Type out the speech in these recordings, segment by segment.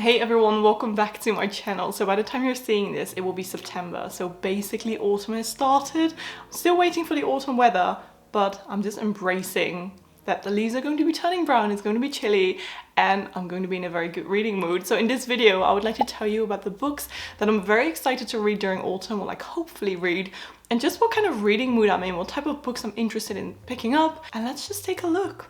Hey everyone, welcome back to my channel. So by the time you're seeing this, it will be September. So basically autumn has started. I'm still waiting for the autumn weather, but I'm just embracing that the leaves are going to be turning brown, it's going to be chilly, and I'm going to be in a very good reading mood. So in this video, I would like to tell you about the books that I'm very excited to read during autumn, or like hopefully read, and just what kind of reading mood I'm in, what type of books I'm interested in picking up, and let's just take a look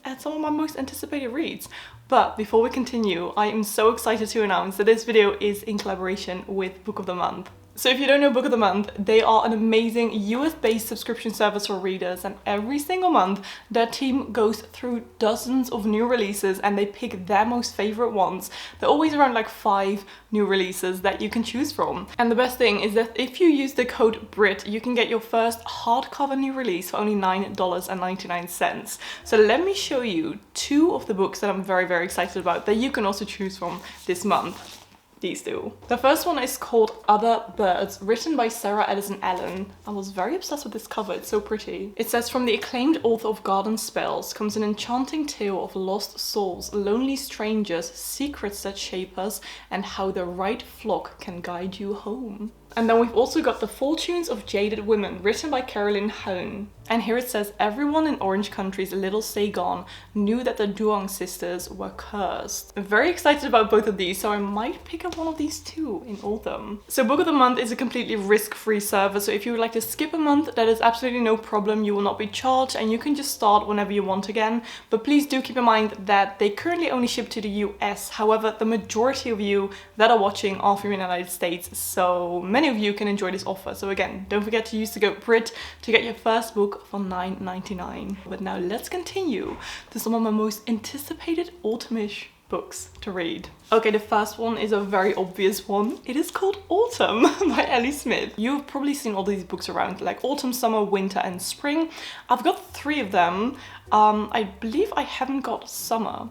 at some of my most anticipated reads. But before we continue, I am so excited to announce that this video is in collaboration with Book of the Month. So if you don't know Book of the Month, they are an amazing US-based subscription service for readers, and every single month their team goes through dozens of new releases and they pick their most favorite ones. They're always around like 5 new releases that you can choose from. And the best thing is that if you use the code BRIT, you can get your first hardcover new release for only $9.99. So let me show you 2 of the books that I'm very excited about that you can also choose from this month. These two. The first one is called Other Birds, written by Sarah Edison Allen. I was very obsessed with this cover, it's so pretty. It says, from the acclaimed author of Garden Spells comes an enchanting tale of lost souls, lonely strangers, secrets that shape us, and how the right flock can guide you home. And then we've also got The Fortunes of Jaded Women, written by Carolyn Hone. And here it says, everyone in Orange Country's Little Saigon knew that the Duong sisters were cursed. I'm very excited about both of these, so I might pick up one of these too in autumn. So Book of the Month is a completely risk-free service, so if you would like to skip a month, that is absolutely no problem. You will not be charged and you can just start whenever you want again. But please do keep in mind that they currently only ship to the US. However, the majority of you that are watching are from the United States, so many of you can enjoy this offer. So again, don't forget to use the code BRIT to get your first book for $9.99. But now let's continue to some of my most anticipated autumnish books to read. Okay, the first one is a very obvious one. It is called Autumn by Ellie Smith. You've probably seen all these books around, like autumn, summer, winter, and spring. I've got 3 of them. I believe I haven't got summer,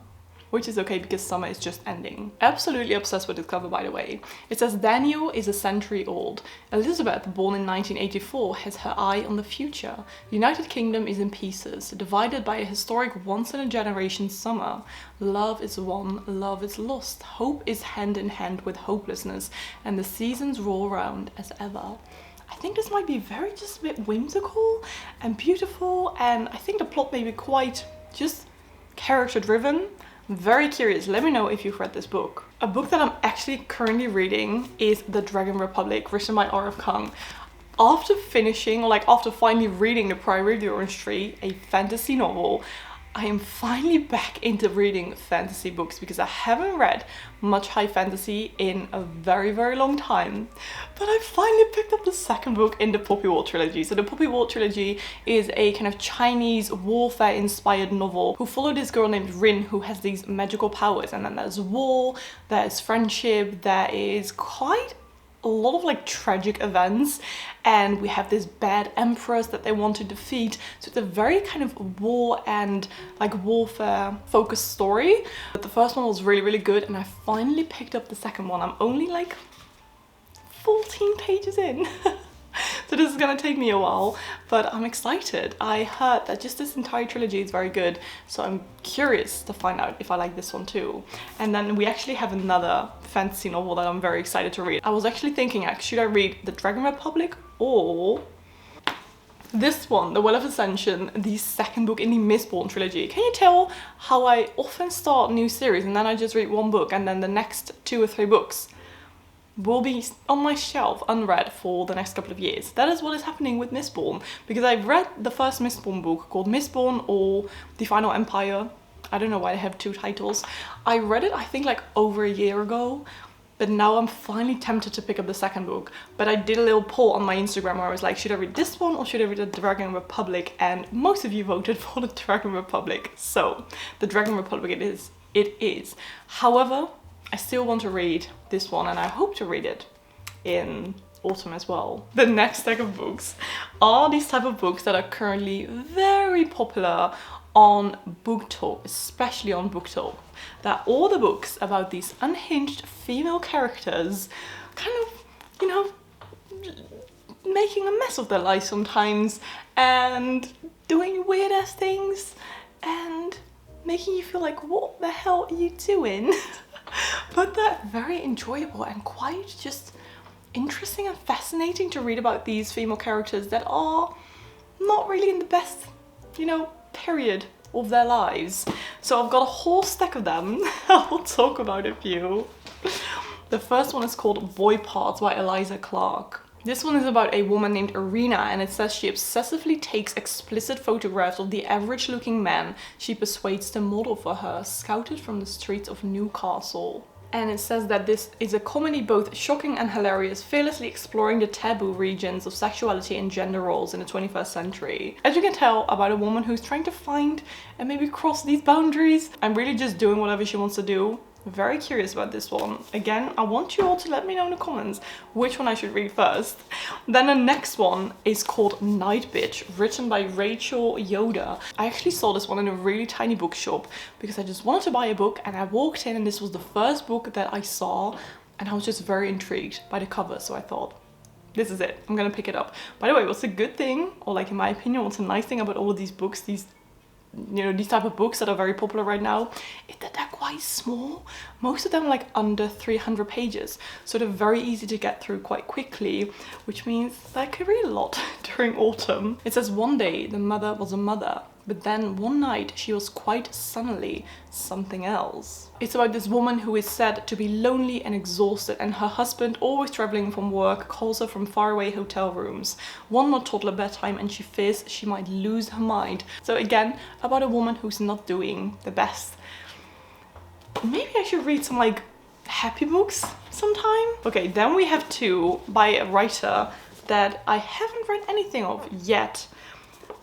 which is okay because summer is just ending. Absolutely obsessed with this cover, by the way. It says, Daniel is a century old. Elizabeth, born in 1984, has her eye on the future. The United Kingdom is in pieces, divided by a historic once-in-a-generation summer. Love is won, love is lost. Hope is hand in hand with hopelessness, and the seasons roll around as ever. I think this might be very just a bit whimsical and beautiful, and I think the plot may be quite just character-driven. Very curious, let me know if you've read this book. A book that I'm actually currently reading is The Dragon Republic, written by R.F. Kuang. After finishing, or like after finally reading The Priory of the Orange Tree, a fantasy novel, I am finally back into reading fantasy books because I haven't read much high fantasy in a very long time. But I finally picked up the second book in the Poppy War trilogy. So the Poppy War trilogy is a kind of Chinese warfare inspired novel who follow this girl named Rin who has these magical powers, and then there's war, there's friendship, there is quite a lot of like tragic events, and we have this bad empress that they want to defeat. So it's a very kind of war and like warfare focused story. But the first one was really good, and I finally picked up the second one. I'm only like 14 pages in. So this is gonna take me a while, but I'm excited. I heard that just this entire trilogy is very good, so I'm curious to find out if I like this one too. And then we actually have another fantasy novel that I'm very excited to read. I was actually thinking, should I read The Dragon Republic or this one, The Well of Ascension, the second book in the Mistborn trilogy. Can you tell how I often start new series and then I just read one book and then the next 2 or 3 books will be on my shelf unread for the next couple of years. That is what is happening with Mistborn, because I've read the first Mistborn book called Mistborn or The Final Empire. I don't know why they have 2 titles. I read it I think like over a year ago, but now I'm finally tempted to pick up the second book. But I did a little poll on my Instagram where I was like, should I read this one or should I read The Dragon Republic? And most of you voted for The Dragon Republic. So The Dragon Republic it is. However, I still want to read this one, and I hope to read it in autumn as well. The next type of books are these type of books that are currently very popular on BookTok, especially on BookTok. They're all the books about these unhinged female characters kind of, you know, making a mess of their life sometimes and doing weird ass things and making you feel like, what the hell are you doing? But they're very enjoyable and quite just interesting and fascinating to read about these female characters that are not really in the best, you know, period of their lives. So I've got a whole stack of them. I will talk about a few. The first one is called Boy Parts by Eliza Clark. This one is about a woman named Irina, and it says she obsessively takes explicit photographs of the average looking men she persuades to model for her, scouted from the streets of Newcastle. And it says that this is a comedy both shocking and hilarious, fearlessly exploring the taboo regions of sexuality and gender roles in the 21st century. As you can tell, about a woman who's trying to find and maybe cross these boundaries and really just doing whatever she wants to do. Very curious about this one. Again, I want you all to let me know in the comments which one I should read first. Then the next one is called Night Bitch, written by Rachel Yoder. I actually saw this one in a really tiny bookshop because I just wanted to buy a book, and I walked in and this was the first book that I saw, and I was just very intrigued by the cover, so I thought, this is it, I'm gonna pick it up. By the way, what's a good thing, or like in my opinion, what's a nice thing about all of these books, these type of books that are very popular right now, is that they're quite small. Most of them are like under 300 pages, so they're very easy to get through quite quickly, which means that I could read a lot during autumn. It says one day the mother was a mother, but then one night she was quite suddenly something else. It's about this woman who is said to be lonely and exhausted, and her husband, always traveling from work, calls her from faraway hotel rooms. One more toddler bedtime and she fears she might lose her mind. So again, about a woman who's not doing the best. Maybe I should read some like happy books sometime. Okay, then we have two by a writer that I haven't read anything of yet.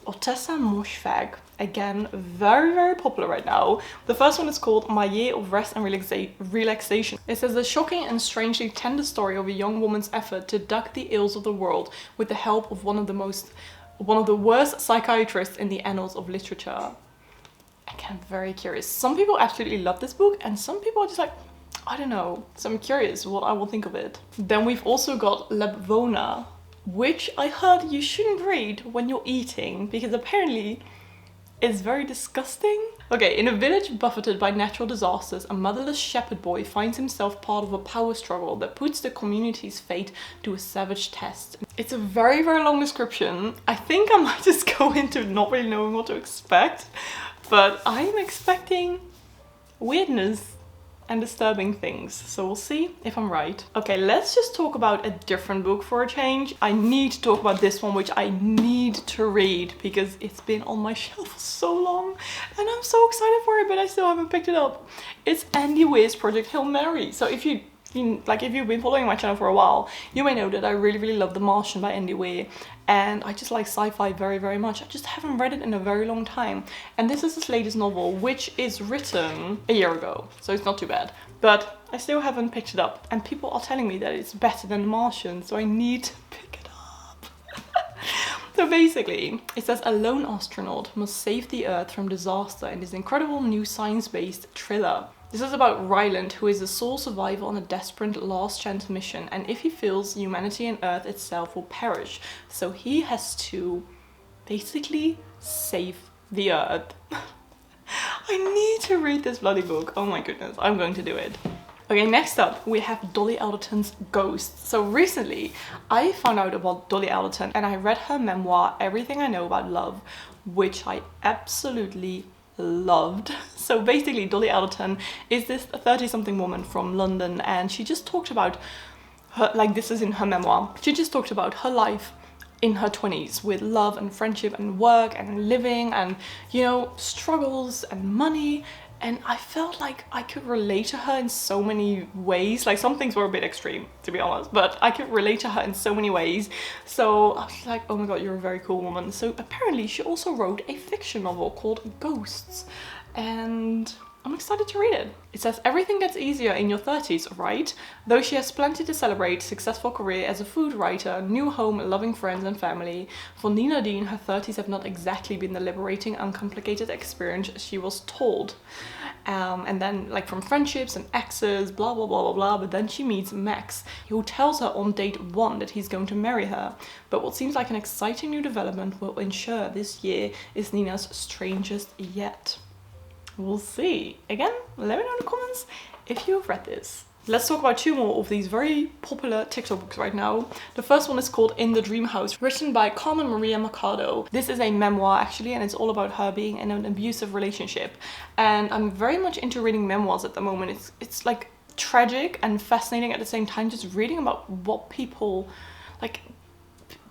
Ottessa Moshfegh, again, very, very popular right now. The first one is called My Year of Rest and Relaxation. It says the shocking and strangely tender story of a young woman's effort to duck the ills of the world with the help of one of the worst psychiatrists in the annals of literature. Again, very curious. Some people absolutely love this book, and some people are just like, I don't know. So I'm curious what I will think of it. Then we've also got Lebvona, which I heard you shouldn't read when you're eating because apparently it's very disgusting. Okay, in a village buffeted by natural disasters, a motherless shepherd boy finds himself part of a power struggle that puts the community's fate to a savage test. It's a very, very long description. I think I might just go into not really knowing what to expect, but I'm expecting weirdness and disturbing things, so we'll see if I'm right. Okay, let's just talk about a different book for a change. I need to talk about this one, which I need to read because it's been on my shelf for so long and I'm so excited for it, but I still haven't picked it up. It's Andy Weir's Project Hail Mary. So if you've been following my channel for a while, you may know that I really, really love The Martian by Andy Weir, and I just like sci-fi very, very much. I just haven't read it in a very long time. And this is his latest novel, which is written a year ago, so it's not too bad. But I still haven't picked it up, and people are telling me that it's better than The Martian, so I need to pick it up. So basically, it says a lone astronaut must save the Earth from disaster in this incredible new science-based thriller. This is about Ryland, who is the sole survivor on a desperate last chance mission, and if he fails, humanity and Earth itself will perish. So he has to basically save the Earth. I need to read this bloody book. Oh my goodness, I'm going to do it. Okay, next up we have Dolly Alderton's Ghost. So recently I found out about Dolly Alderton and I read her memoir, Everything I Know About Love, which I absolutely loved. So basically Dolly Alderton is this 30-something woman from London, and she just talked about her, like this is in her memoir, she just talked about her life in her 20s with love and friendship and work and living and, you know, struggles and money. And I felt like I could relate to her in so many ways. Like some things were a bit extreme, to be honest, but I could relate to her in so many ways. So I was like, oh my god, you're a very cool woman. So apparently she also wrote a fiction novel called Ghosts, and I'm excited to read it. It says everything gets easier in your 30s, right? Though she has plenty to celebrate, successful career as a food writer, new home, loving friends and family. For Nina Dean, her 30s have not exactly been the liberating, uncomplicated experience she was told. And then like from friendships and exes, blah, blah, blah, blah, blah. But then she meets Max, who tells her on date 1 that he's going to marry her. But what seems like an exciting new development will ensure this year is Nina's strangest yet. We'll see. Again, let me know in the comments if you have read this. Let's talk about two more of these very popular TikTok books right now. The first one is called In the Dream House, written by Carmen Maria Mercado. This is a memoir actually, and it's all about her being in an abusive relationship. And I'm very much into reading memoirs at the moment. It's like tragic and fascinating at the same time, just reading about what people, like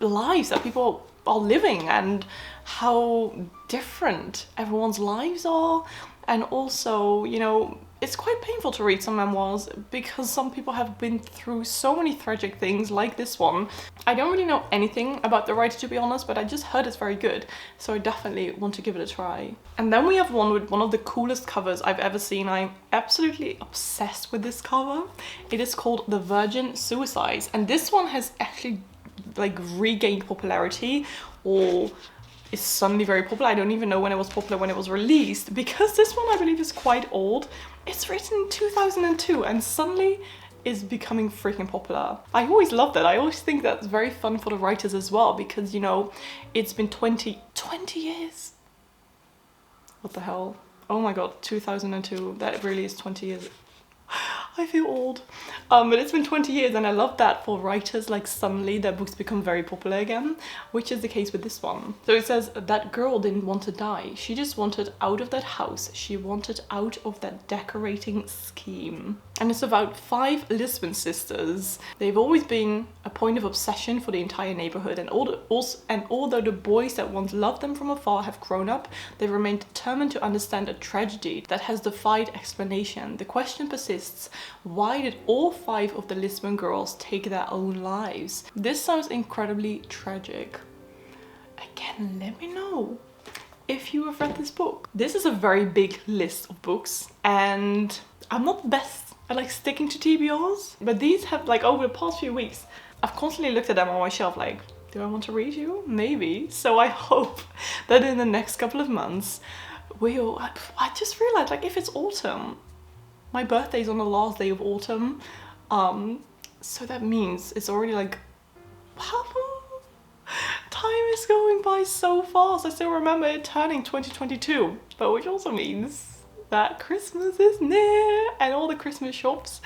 lives that people are living and how different everyone's lives are. And also, you know, it's quite painful to read some memoirs because some people have been through so many tragic things like this one. I don't really know anything about the writer, to be honest, but I just heard it's very good, so I definitely want to give it a try. And then we have one with one of the coolest covers I've ever seen. I'm absolutely obsessed with this cover. It is called The Virgin Suicides, and this one has actually like regained popularity, or is suddenly very popular. I don't even know when it was popular when it was released, because this one I believe is quite old. It's written in 2002 and suddenly is becoming freaking popular. I always love that. I always think that's very fun for the writers as well, because, you know, it's been 20 years. What the hell? Oh my god, 2002. That really is 20 years. I feel old. But it's been 20 years, and I love that for writers, like suddenly their books become very popular again, which is the case with this one. So it says, that girl didn't want to die. She just wanted out of that house. She wanted out of that decorating scheme. And it's about 5 Lisbon sisters. They've always been a point of obsession for the entire neighborhood, and although the boys that once loved them from afar have grown up, they remain determined to understand a tragedy that has defied explanation. The question persists: why did all 5 of the Lisbon girls take their own lives? This sounds incredibly tragic. Again, let me know if you have read this book. This is a very big list of books, and I'm not the best at like sticking to TBRs, but these have, like, over the past few weeks, I've constantly looked at them on my shelf like, do I want to read you? Maybe. So I hope that in the next couple of months I just realized, like, if it's autumn, my birthday's on the last day of autumn, so that means it's already like, time is going by so fast. I still remember it turning 2022, but which also means that Christmas is near, and all the Christmas shops,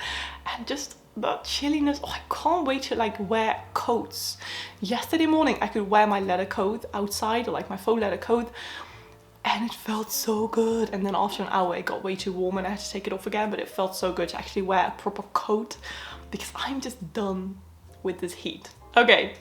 and just the chilliness. Oh, I can't wait to like wear coats. Yesterday morning I could wear my leather coat outside, or like my faux leather coat, and it felt so good. And then after an hour it got way too warm and I had to take it off again, but it felt so good to actually wear a proper coat, because I'm just done with this heat. Okay,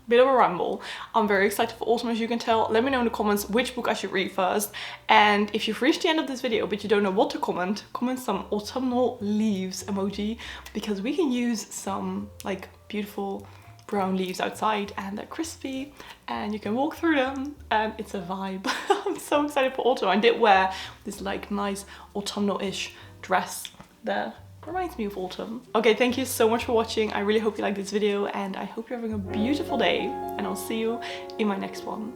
bit of a ramble. I'm very excited for autumn, as you can tell. Let me know in the comments which book I should read first, and if you've reached the end of this video but you don't know what to comment some autumnal leaves emoji, because we can use some like beautiful brown leaves outside, and they're crispy and you can walk through them and it's a vibe. I'm so excited for autumn. I did wear this like nice autumnal-ish dress that reminds me of autumn. Okay, thank you so much for watching. I really hope you liked this video, and I hope you're having a beautiful day, and I'll see you in my next one.